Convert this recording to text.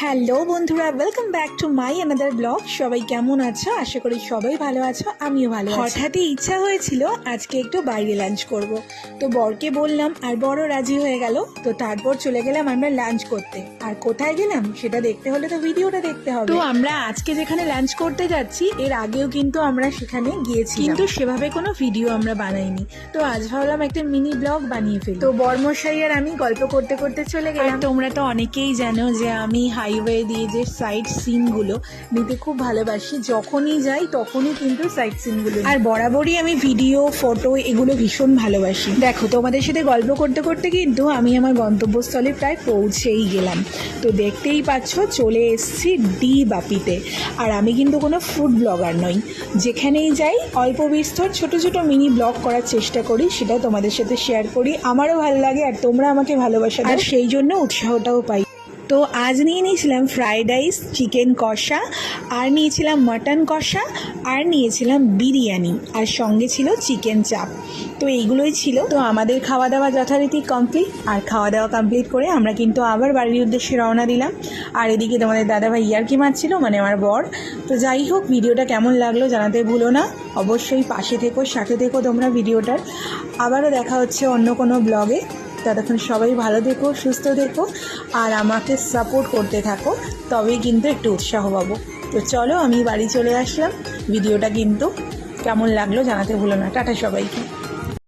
Hello বন্ধুরা, welcome back to my another blog. সবাই কেমন আছো? আশা করি সবাই ভালো আছো, আমিও ভালো আছি। হঠাৎই ইচ্ছা হয়েছিল আজকে একটু বাইরে লাঞ্চ করব, তো বরকে বললাম আর বড় রাজি হয়ে গেল। তো তারপর চলে গেলাম আমরা লাঞ্চ করতে। আর কোথায় গেলাম সেটা দেখতে হলে তো ভিডিওটা দেখতে হবে। তো আমরা আজকে যেখানে লাঞ্চ করতে যাচ্ছি এর আগেও কিন্তু আমরা সেখানে গিয়েছি, কিন্তু সেভাবে কোনো ভিডিও আমরা বানাইনি। তো আজ ভাবলাম একটা মিনি ব্লগ বানিয়ে ফেলি। তো বরমশাই আর আমি গল্প করতে করতে চলে গেলাম। তোমরা তো অনেকেই জানো যে আমি হাইওয়ে দিয়ে যে সাইট সিনগুলো নিতে খুব ভালোবাসি। যখনই যাই তখনই কিন্তু সাইট সিনগুলো, আর বরাবরই আমি ভিডিও ফটো এগুলো ভীষণ ভালোবাসি। দেখো, তোমাদের সাথে গল্প করতে করতে কিন্তু আমি আমার গন্তব্যস্থলে প্রায় পৌঁছেই গেলাম। তো দেখতেই পাচ্ছ চলে এসেছি ডি বাপিতে। আর আমি কিন্তু কোনো ফুড ব্লগার নই, যেখানেই যাই অল্প বিস্তর ছোট ছোট মিনি ব্লগ করার চেষ্টা করি, সেটাও তোমাদের সাথে শেয়ার করি। আমারও ভালো লাগে আর তোমরা আমাকে ভালোবাসা দাও, আর সেই জন্য উৎসাহটাও পাই। তো আজ নিয়ে নিয়েছিলাম ফ্রাইড রাইস, চিকেন কষা, আর নিয়েছিলাম মাটন কষা, আর নিয়েছিলাম বিরিয়ানি, আর সঙ্গে ছিল চিকেন চাপ। তো এইগুলোই ছিল। তো আমাদের খাওয়া দাওয়া যথারীতি কমপ্লিট, আর খাওয়া দাওয়া কমপ্লিট করে আমরা কিন্তু আবার বাড়ির উদ্দেশ্যে রওনা দিলাম। আর এদিকে তোমাদের দাদাভাই ইয়ার্কি মারছিল, মানে আমার বর। তো যাই হোক, ভিডিওটা কেমন লাগলো জানাতে ভুলো না। অবশ্যই পাশে থেকো, সাথে থেকো তোমরা ভিডিওটার। আবারও দেখা হচ্ছে অন্য কোনো ব্লগে। ততক্ষণ সবাই ভালো থেকো, সুস্থ থেকো, আর আমাকে সাপোর্ট করতে থাকো, তবেই কিন্তু একটু উৎসাহ পাবো। তো চলো, আমি বাড়ি চলে আসলাম। ভিডিওটা কিন্তু কেমন লাগলো জানাতে ভুলো না। টাটা সবাইকে।